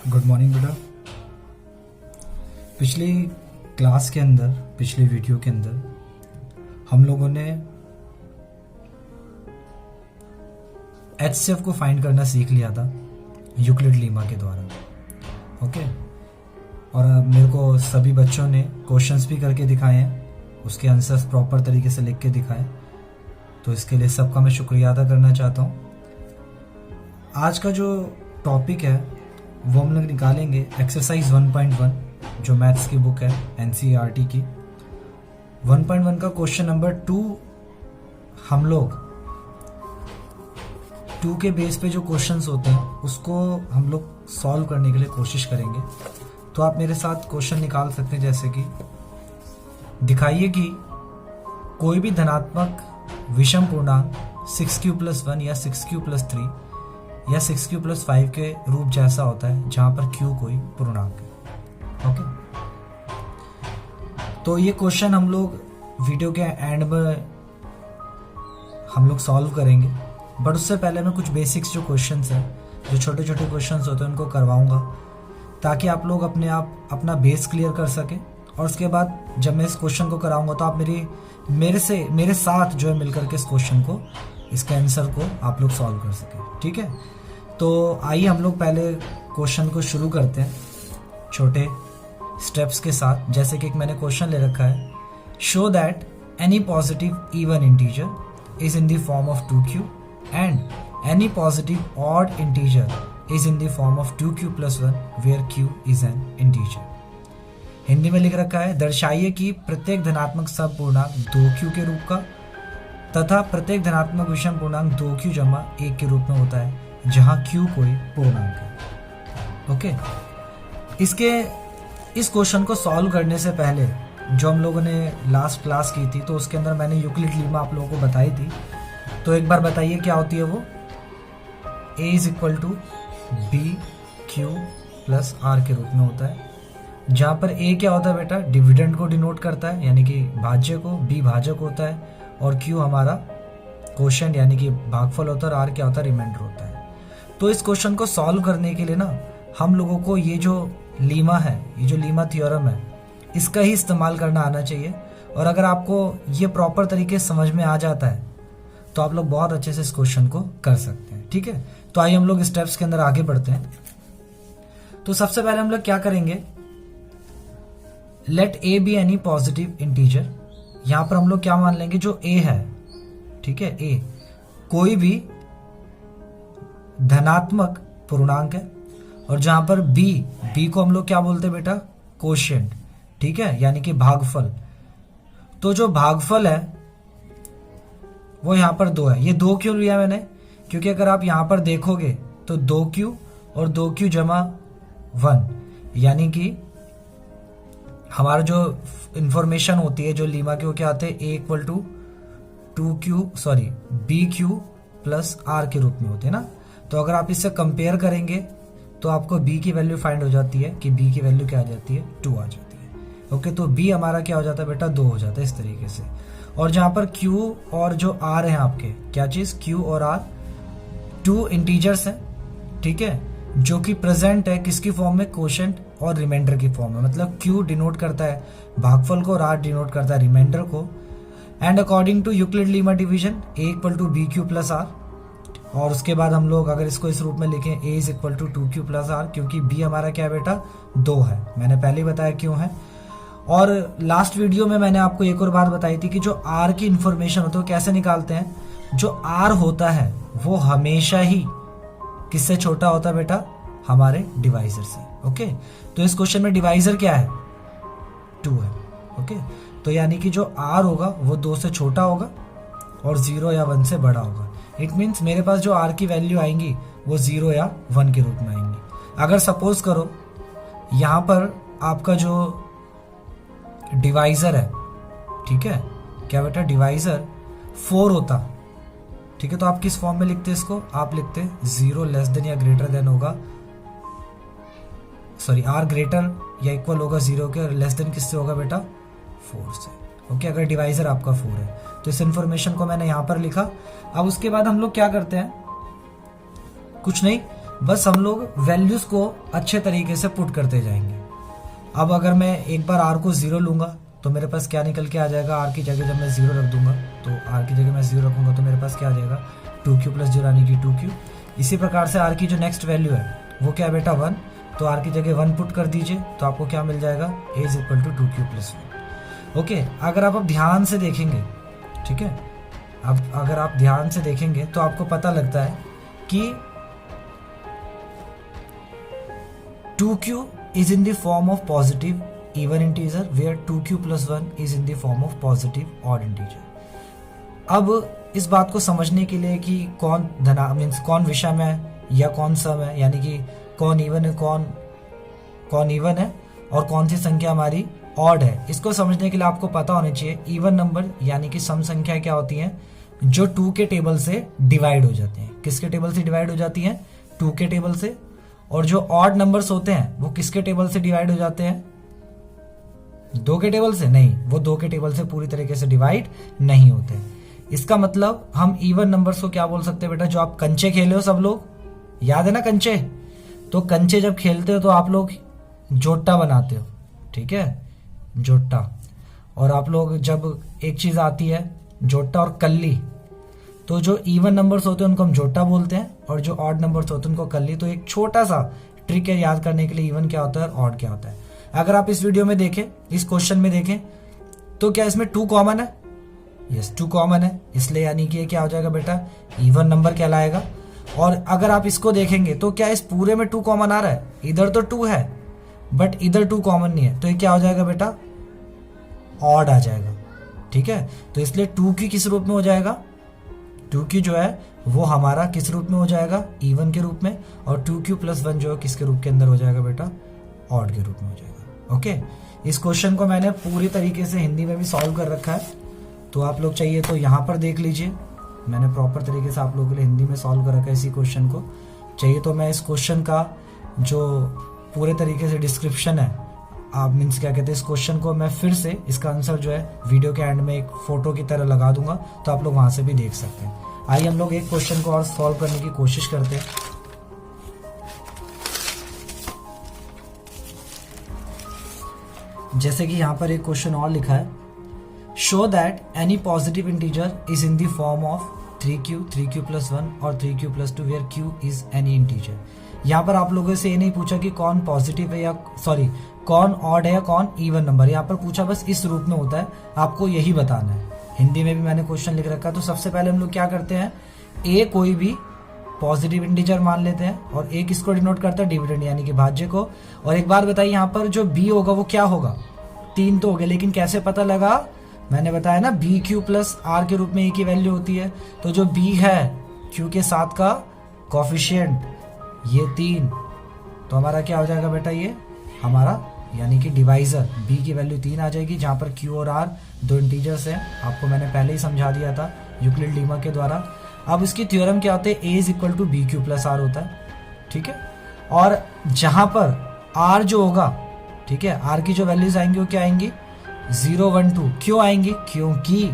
Good morning बेटा। पिछली class के अंदर, पिछले वीडियो के अंदर हम लोगों ने एचसीएफ को फाइंड करना सीख लिया था यूक्लिड लीमा के द्वारा। ओके, और मेरे को सभी बच्चों ने क्वेश्चंस भी करके दिखाए हैं, उसके आंसर्स प्रॉपर तरीके से लिख के दिखाए, तो इसके लिए सबका मैं शुक्रिया अदा करना चाहता हूँ। आज का जो टॉपिक है वो हम लोग निकालेंगे एक्सरसाइज 1.1 जो मैथ्स की बुक है एनसीईआरटी की। 1.1 का क्वेश्चन नंबर 2 हम लोग 2 के बेस पे जो क्वेश्चंस होते हैं उसको हम लोग सॉल्व करने के लिए कोशिश करेंगे। तो आप मेरे साथ क्वेश्चन निकाल सकते हैं, जैसे कि दिखाइए कि कोई भी धनात्मक विषम पूर्णांक 6q+1 या 6q+3 या 6q+5 के रूप जैसा होता है जहां पर q कोई पूर्णांक है। ओके, तो ये क्वेश्चन हम लोग वीडियो के एंड में हम लोग सॉल्व करेंगे, बट उससे पहले मैं कुछ बेसिक्स जो क्वेश्चंस हैं, जो छोटे छोटे क्वेश्चंस होते हैं उनको करवाऊंगा, ताकि आप लोग अपने आप अपना बेस क्लियर कर सकें। और उसके बाद जब मैं इस क्वेश्चन को कराऊंगा तो आप मेरे साथ जो है मिलकर के इस क्वेश्चन को, इसके आंसर को आप लोग सॉल्व कर सकें। ठीक है, तो आइए हम लोग पहले क्वेश्चन को शुरू करते हैं छोटे स्टेप्स के साथ। जैसे कि एक मैंने क्वेश्चन ले रखा है, show that any positive even integer is in the form of 2q and any positive odd integer is in the form of 2q+1 where q is an integer. Hindi में लिख रखा है, दर्शाइए कि प्रत्येक धनात्मक सब पूर्णांक 2q के रूप का तथा प्रत्येक धनात्मक विषम पूर्णांक 2q जमा 1 के रूप में होता है जहां q कोई पूर्णांक है। ओके, इस क्वेश्चन को सॉल्व करने से पहले जो हम लोगों ने लास्ट क्लास की थी, तो उसके अंदर मैंने यूक्लिड लीमा आप लोगों को बताई थी। तो एक बार बताइए क्या होती है वो। a is equal to b q plus r के रूप में होता है, जहां पर a क्या होता है बेटा, डिविडेंड को डिनोट करता है यानी कि भाज्य को, b भाजक होता है और q हमारा क्वोशिएंट यानी कि भागफल होता है और r क्या होता है, रिमाइंडर होता है। तो इस क्वेश्चन को सॉल्व करने के लिए ना हम लोगों को ये जो लीमा है, ये जो लीमा थ्योरम है, इसका ही इस्तेमाल करना आना चाहिए। और अगर आपको ये प्रॉपर तरीके से समझ में आ जाता है तो आप लोग बहुत अच्छे से इस क्वेश्चन को कर सकते हैं। ठीक है, तो आइए हम लोग स्टेप्स के अंदर आगे बढ़ते हैं। तो सबसे पहले हम लोग क्या करेंगे, let a be any positive integer. यहां पर हम लोग क्या मान लेंगे, जो a है, ठीक है, a कोई भी धनात्मक पूर्णांक है, और जहां पर b को हम लोग क्या बोलते हैं बेटा, क्वोशिएंट। ठीक है, यानी कि भागफल। तो जो भागफल है वो यहां पर 2 है। ये 2 क्यों लिया मैंने, क्योंकि अगर आप यहां पर देखोगे तो 2q और 2q जमा 1, यानी कि हमारा जो इंफॉर्मेशन होती है जो लीमा की, वो क्या आते हैं, a equal to bq plus r के रूप में होते हैं ना। तो अगर आप इससे कंपेयर करेंगे तो आपको b की वैल्यू फाइंड हो जाती है कि b की वैल्यू क्या आ जाती है, 2 आ जाती है। ओके, तो b हमारा क्या हो जाता है बेटा, 2 हो जाता है इस तरीके से। और जहां पर q और जो r है आपके, क्या चीज, q और r 2 इंटीजर्स हैं, ठीक है, जो कि प्रेजेंट है किसकी फॉर्म में, क्वोशिएंट और रिमाइंडर की फॉर्म में। मतलब q डिनोट करता है भागफल को और r डिनोट करता है रिमाइंडर को। And according to Euclid lemma division a equal to bq plus r। और उसके बाद हम लोग अगर इसको इस रूप में लिखें, a is equal to 2q plus r, क्योंकि b हमारा क्या है बेटा, 2 है। मैंने पहले ही बताया क्यों है। और लास्ट वीडियो में मैंने आपको एक और बात बताई थी कि जो r की इंफॉर्मेशन होती है वो कैसे निकालते हैं। जो r होता है वो हमेशा ही किससे छोटा होता है बेटा, हमारे डिवाइजर से। ओके, तो इस क्वेश्चन में डिवाइजर क्या है, 2 है। ओके, तो यानी कि जो r होगा वो 2 से छोटा होगा और 0 या 1 से बड़ा होगा। इट मीन्स मेरे पास जो r की वैल्यू आएंगी वो 0 या 1 के रूप में आएंगी। अगर सपोज करो यहां पर आपका जो डिवाइजर है, ठीक है, क्या बेटा, डिवाइजर 4 होता, ठीक है, तो आप किस फॉर्म में लिखते हैं इसको, आप लिखते हैं 0 लेस देन या ग्रेटर देन होगा, r ग्रेटर या इक्वल होगा 0 के, और लेस देन किससे होगा बेटा, 4 से। ओके, अगर डिवाइजर आपका 4 है तो इस इंफॉर्मेशन को मैंने यहां पर लिखा। अब उसके बाद हम लोग क्या करते हैं, कुछ नहीं, बस हम लोग वैल्यूज को अच्छे तरीके से पुट करते जाएंगे। अब अगर मैं एक बार r को 0 लूंगा तो मेरे पास क्या निकल के आ जाएगा, r की जगह जब मैं 0 रख दूंगा तो r की जगह मैं 0 रखूंगा तो मेरे पास क्या आ जाएगा 2q प्लस 0 यानी कि 2q। इसी प्रकार से r की जो नेक्स्ट वैल्यू है वो क्या है बेटा 1, तो r की जगह 1 पुट कर दीजिए तो आपको क्या मिल जाएगा a is equal to 2q plus 1। Okay, अगर आप अब ध्यान से देखेंगे, ठीक है, अब अगर आप ध्यान से देखेंगे तो आपको पता लगता है कि 2q is in the form of positive even integer where 2q plus 1 is in the form of positive odd integer। अब इस बात को समझने के लिए कि कौन धना मीन्स कौन विषम है या कौन सम है, यानी कि कौन इवन है कौन इवन है और कौन सी संख्या हमारी ऑड है, इसको समझने के लिए आपको पता होना चाहिए इवन नंबर यानी कि सम संख्या क्या होती हैं जो 2 के टेबल से डिवाइड हो जाते हैं। किसके टेबल से डिवाइड हो जाती हैं? 2 के टेबल से। और जो ऑड नंबर्स होते हैं वो किसके टेबल से डिवाइड हो जाते हैं? 2 के टेबल से नहीं, वो 2 के टेबल से पूरी तरीके से डिवाइड नहीं होते। इसका मतलब हम इवन नंबर्स को क्या बोल सकते हैं बेटा? जो आप कंचे खेले हो, सब लोग याद है ना कंचे? तो कंचे जब खेलते हो तो आप लोग जोटा बनाते हो, ठीक है, जोटा। और आप लोग जब एक चीज आती है जोटा और कल्ली, तो जो इवन नंबर्स होते हैं उनको हम जोटा बोलते हैं और जो ऑड नंबर्स होते हैं उनको कल्ली। तो एक छोटा सा ट्रिक है याद करने के लिए इवन क्या होता है और ऑड क्या होता है। अगर आप इस वीडियो में देखें, इस क्वेश्चन में देखें तो क्या इसमें 2 कॉमन है? यस, 2 कॉमन है, इसलिए यानी कि ये क्या हो जाएगा बेटा इवन नंबर कहलाएगा। और अगर आप इसको देखेंगे तो क्या इस पूरे में 2 कॉमन आ रहा है? इधर तो 2 है बट इधर 2 कॉमन नहीं है, तो ये क्या हो जाएगा बेटा ऑड आ जाएगा, ठीक है। तो इसलिए 2 की किस रूप में हो जाएगा? 2 की जो है वो हमारा किस रूप में हो जाएगा? इवन के रूप में। और 2q प्लस 1 जो है किसके रूप के अंदर हो जाएगा बेटा? ऑड के रूप में हो जाएगा। ओके, इस क्वेश्चन को मैंने पूरी तरीके से हिंदी में भी सॉल्व कर रखा है, तो आप लोग चाहिए तो यहाँ पर देख लीजिए। मैंने प्रॉपर तरीके से आप लोगों के लिए हिंदी में सॉल्व कर रखा है इसी क्वेश्चन को। चाहिए तो मैं इस क्वेश्चन का जो पूरे तरीके से डिस्क्रिप्शन है, आप मीन्स क्या कहते हैं, इस क्वेश्चन को मैं फिर से इसका आंसर जो है वीडियो के एंड में एक फोटो की तरह लगा दूंगा, तो आप लोग वहां से भी देख सकते हैं। आइए हम लोग एक क्वेश्चन को और सॉल्व करने की कोशिश करते हैं। जैसे कि यहाँ पर एक क्वेश्चन और लिखा है, show that any positive integer is in the form of 3q, 3q plus 1 और 3q plus 2 where q is any integer. यहाँ पर आप लोगों से ये नहीं पूछा कि कौन पॉजिटिव है या सॉरी कौन ऑड है या कौन इवन नंबर, यहाँ पर पूछा बस इस रूप में होता है, आपको यही बताना है। हिंदी में भी मैंने क्वेश्चन लिख रखा है। तो सबसे पहले हम लोग क्या करते हैं, ए कोई भी पॉजिटिव इंटीजर मान लेते हैं और ए किसको डिनोट करता है? डिविडेंड यानी कि भाज्य को। और एक बार बताइए यहाँ पर जो बी होगा वो क्या होगा? 3 तो हो गया, लेकिन कैसे पता लगा? मैंने बताया ना बी क्यू प्लस आर के रूप में ए की वैल्यू होती है। तो जो बी है क्यू के साथ का कॉफिशिएंट ये 3, तो हमारा क्या हो जाएगा बेटा? ये हमारा यानी कि डिवाइजर b की वैल्यू 3 आ जाएगी, जहां पर q और r 2 इंटीजर्स हैं। आपको मैंने पहले ही समझा दिया था यूक्लिड लीमा के द्वारा। अब इसकी थ्योरम क्या होता है? a is equal to b q plus r होता है, ठीक है। और जहां पर r जो होगा, ठीक है, r की जो वैल्यूज आएंगी वो क्या आएंगी? 0, 1, 2। क्यों आएंगी? क्योंकि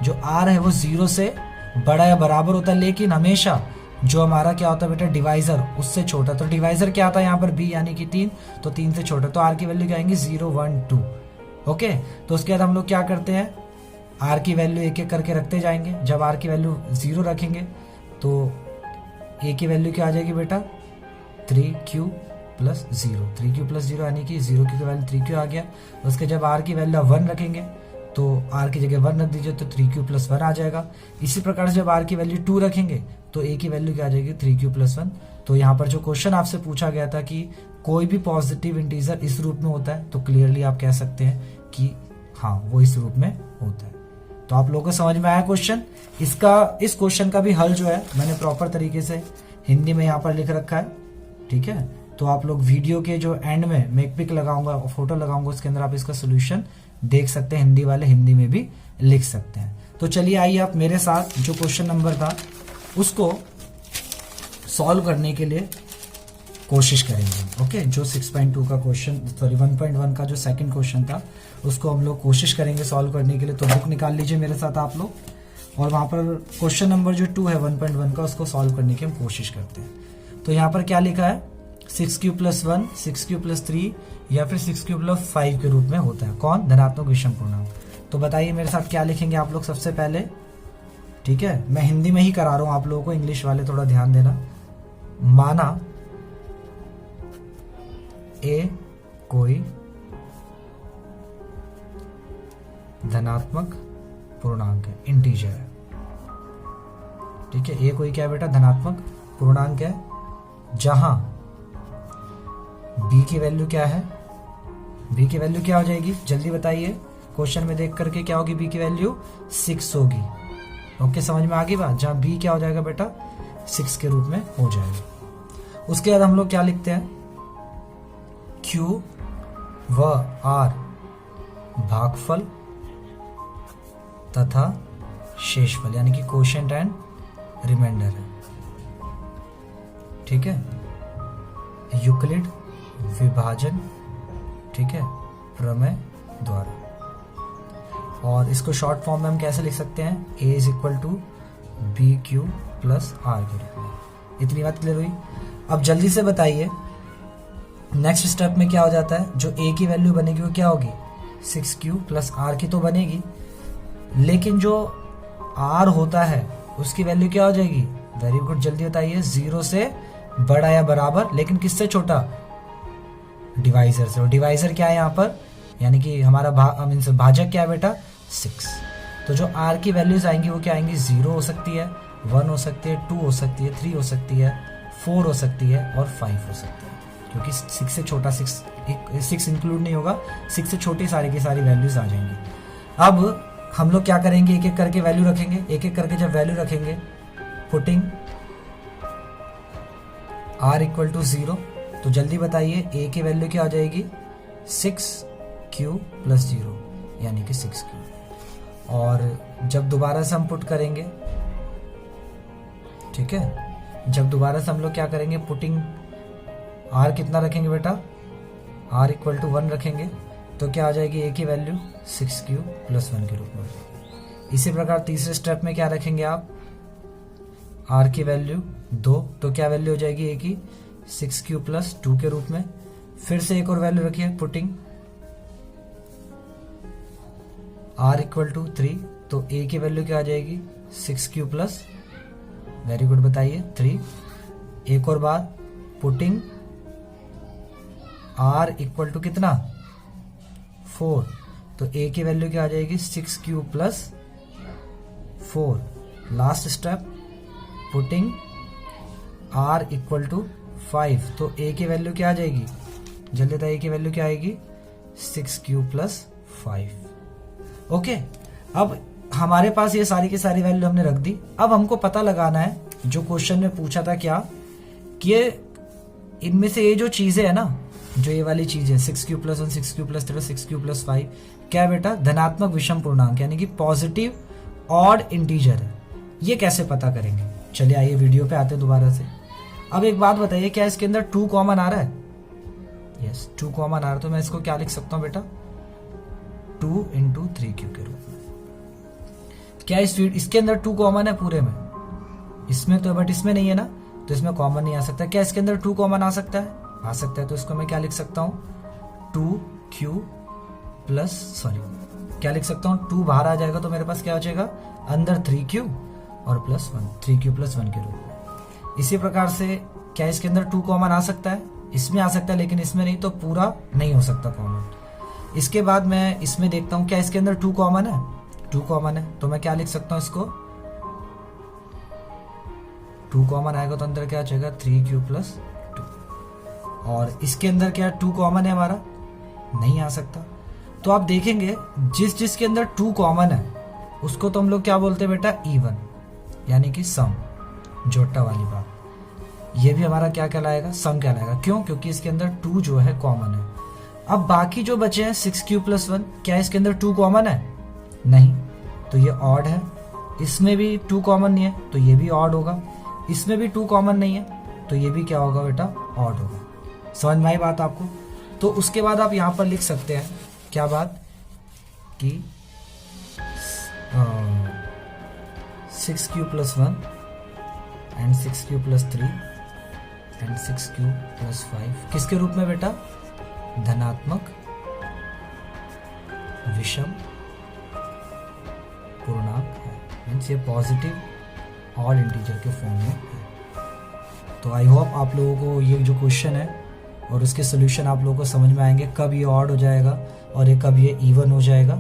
जो r है वो 0 से बड़ा या बराबर होता है, लेकिन हमेशा जो हमारा क्या होता है बेटा डिवाइजर उससे छोटा। तो डिवाइजर क्या आता है यहाँ पर? b यानी कि 3, तो 3 से छोटा, तो r की वैल्यू क्या आएंगी? 0, 1, 2। ओके, तो उसके बाद हम लोग क्या करते हैं, r की वैल्यू एक एक करके रखते जाएंगे। जब r की वैल्यू 0 रखेंगे तो a की वैल्यू क्या आ जाएगी बेटा? 3q प्लस 0, 3q प्लस 0 यानी कि 0 की वैल्यू 3q आ गया। उसके जब r की वैल्यू 1 रखेंगे तो r की जगह 1 रख दीजिए तो 3q प्लस 1 आ जाएगा। इसी प्रकार से जब r की वैल्यू 2 रखेंगे तो a की वैल्यू क्या आ जाएगी? 3q plus 1। तो यहाँ पर जो क्वेश्चन आपसे पूछा गया था कि कोई भी पॉजिटिव इंटीजर इस रूप में होता है, तो क्लियरली आप कह सकते हैं कि हाँ वो इस रूप में होता है। तो आप लोगों को समझ में आया क्वेश्चन? इस क्वेश्चन का भी हल जो है मैंने प्रॉपर तरीके से हिंदी में यहाँ पर लिख रखा है, ठीक है। तो आप लोग वीडियो के जो एंड में मैं एक पिक लगाऊंगा, फोटो लगाऊंगा, उसके अंदर आप इसका सोल्यूशन देख सकते हैं। हिंदी वाले हिंदी में भी लिख सकते हैं। तो चलिए आइए आप मेरे साथ जो क्वेश्चन नंबर था उसको सॉल्व करने के लिए कोशिश करेंगे। ओके, जो 6.2 का क्वेश्चन सॉरी 1.1 का जो सेकंड क्वेश्चन था उसको हम लोग कोशिश करेंगे सॉल्व करने के लिए। तो बुक निकाल लीजिए मेरे साथ आप लोग, और वहां पर क्वेश्चन नंबर जो 2 है 1.1 का उसको सॉल्व करने की हम कोशिश करते हैं। तो यहाँ पर क्या लिखा है 6 प्लस 1, 6 प्लस 3 या फिर 6 प्लस 5 के रूप में होता है। कौन? धनात्मक विषम पूर्णांक। तो बताइए मेरे साथ क्या लिखेंगे आप लोग सबसे पहले। ठीक है, मैं हिंदी में ही करा रहा हूं आप लोगों को, इंग्लिश वाले थोड़ा ध्यान देना। माना ए कोई धनात्मक पूर्णांक है, इंटीजर है। ठीक है, ए कोई क्या है बेटा? धनात्मक पूर्णांक है, जहां बी की वैल्यू क्या है? बी की वैल्यू क्या हो जाएगी? जल्दी बताइए, क्वेश्चन में देख करके क्या होगी? बी की वैल्यू 6 होगी। ओके, समझ में आ गई बात? जहां बी क्या हो जाएगा बेटा? 6 के रूप में हो जाएगा। उसके बाद हम लोग क्या लिखते हैं? क्यू व आर भागफल तथा शेषफल, यानी कि कोशेंट एंड रिमाइंडर है। ठीक है, यूक्लिड विभाजन, ठीक है, प्रमेय द्वारा। और इसको शॉर्ट फॉर्म में हम कैसे लिख सकते हैं? a is equal to b q plus r के रूप में। इतनी बात क्लियर हुई? अब जल्दी से बताइए नेक्स्ट स्टेप में क्या हो जाता है? जो a की वैल्यू बनेगी वो क्या होगी? 6q प्लस आर की तो बनेगी, लेकिन जो r होता है उसकी वैल्यू क्या हो जाएगी? वेरी गुड, जल्दी बताइए। 0 से बड़ा या बराबर, लेकिन किससे छोटा? डिवाइजर से। और डिवाइजर क्या है यहाँ पर? यानी कि हमारा भाजक क्या है बेटा? 6। तो जो r की वैल्यूज आएंगी वो क्या आएंगी? 0 हो सकती है, 1 हो सकती है, 2 हो सकती है, 3 हो सकती है, 4 हो सकती है और 5 हो सकती है। क्योंकि 6 से छोटा 6 इंक्लूड नहीं होगा, 6 से छोटी सारी की सारी वैल्यूज आ जाएंगी। अब हम लोग क्या करेंगे? एक एक करके वैल्यू रखेंगे। एक एक करके जब वैल्यू रखेंगे, पुटिंग r इक्वल टू 0, तो जल्दी बताइए a की वैल्यू क्या हो जाएगी? 6q प्लस 0, यानी कि 6q। और जब दोबारा से हम पुट करेंगे, ठीक है, जब दोबारा से हम लोग क्या करेंगे? पुटिंग r कितना रखेंगे बेटा? r इक्वल टू 1 रखेंगे, तो क्या आ जाएगी? a की वैल्यू 6q प्लस 1 के रूप में। इसी प्रकार तीसरे स्टेप में क्या रखेंगे आप? r की वैल्यू 2, तो क्या वैल्यू हो जाएगी a की? 6q प्लस 2 के रूप में। फिर से एक और वैल्यू रखिए, पुटिंग r इक्वल टू 3, तो a की वैल्यू क्या आ जाएगी? 6q प्लस, वेरी गुड, बताइए, 3। एक और बात, पुटिंग r इक्वल टू कितना? 4, तो a की वैल्यू क्या आ जाएगी? 6q plus 4। Last step, putting r equal to 5, तो a की वैल्यू क्या आ जाएगी? जल्दी बताइए, a की वैल्यू क्या आएगी? 6q plus 5। ओके, अब हमारे पास ये सारी की सारी वैल्यू हमने रख दी। अब हमको पता लगाना है, जो क्वेश्चन में पूछा था क्या, कि इनमें से ये जो चीजें है ना, जो ये वाली चीज है 6q plus 1, 6q plus 3, 6q plus 5, क्या है बेटा? धनात्मक विषम पूर्णांक, यानी कि पॉजिटिव ऑड इंटीजर है। ये कैसे पता करेंगे? चलिए आइए वीडियो पे आते हैं दोबारा से। अब एक बात बताइए, क्या इसके अंदर 2 कॉमन आ रहा है? यस, 2 कॉमन आ रहा है, तो मैं इसको क्या लिख सकता हूं बेटा? 2 इंटू 3q के रूप में। क्या इसके अंदर 2 कॉमन है पूरे में? इसमें तो, बट इसमें नहीं है ना, तो इसमें कॉमन नहीं आ सकता। क्या इसके अंदर 2 कॉमन आ सकता है? आ सकता है, तो इसको मैं क्या लिख सकता हूं? 2q प्लस, सॉरी, क्या लिख सकता हूं? 2 बाहर आ जाएगा तो मेरे पास क्या हो जाएगा? अंदर 3q और प्लस 1, 3q प्लस 1 के रूप में। इसी प्रकार से क्या इसके अंदर 2 कॉमन आ सकता है? इसमें आ सकता है, लेकिन इसमें नहीं, तो पूरा नहीं हो सकता कॉमन। इसके बाद मैं इसमें देखता हूं, क्या इसके अंदर 2 कॉमन है? 2 कॉमन है, तो मैं क्या लिख सकता हूं इसको? 2 कॉमन आएगा तो अंदर क्या आ जाएगा? 3q plus 2। और इसके अंदर क्या 2 कॉमन है हमारा? नहीं आ सकता। तो आप देखेंगे जिसके अंदर 2 कॉमन है उसको तो हम लोग क्या बोलते हैं बेटा? इवन, यानी कि सम, जोटा वाली बात। ये भी हमारा क्या कहलाएगा? सम कहलाएगा। क्यों? क्योंकि इसके अंदर 2 जो है कॉमन है। अब बाकी जो बचे हैं 6q प्लस 1, क्या इसके अंदर 2 कॉमन है? नहीं, तो ये ऑड है। इसमें भी 2 कॉमन नहीं है, तो ये भी ऑड होगा। इसमें भी 2 कॉमन नहीं है, तो ये भी क्या होगा बेटा? ऑड होगा। समझ में आई बात आपको? तो उसके बाद आप यहाँ पर लिख सकते हैं क्या बात, कि 6q plus 1 and 6q plus 3 and 6 cube plus 5 किसके रूप में बेटा? धनात्मक विषम पूर्णांक है, मीन्स ये पॉजिटिव ऑड इंटीजर के फॉर्म में है। तो आई होप आप लोगों को ये जो क्वेश्चन है और उसके सोल्यूशन आप लोगों को समझ में आएंगे, कब ये ऑड हो जाएगा और ये कब ये इवन हो जाएगा।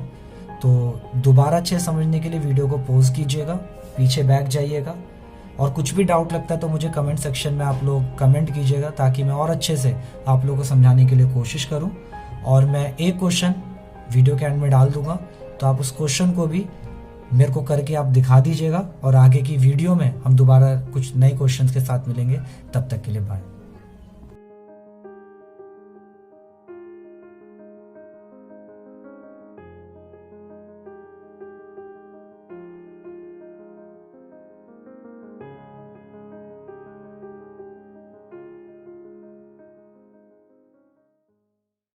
तो दोबारा अच्छे समझने के लिए वीडियो को पॉज कीजिएगा, पीछे बैक जाइएगा, और कुछ भी डाउट लगता है तो मुझे कमेंट सेक्शन में आप लोग कमेंट कीजिएगा, ताकि मैं और अच्छे से आप लोगों को समझाने के लिए कोशिश करूं। और मैं एक क्वेश्चन वीडियो के एंड में डाल दूंगा, तो आप उस क्वेश्चन को भी मेरे को करके आप दिखा दीजिएगा, और आगे की वीडियो में हम दोबारा कुछ नए क्वेश्चंस के साथ मिलेंगे। तब तक के लिए बाय।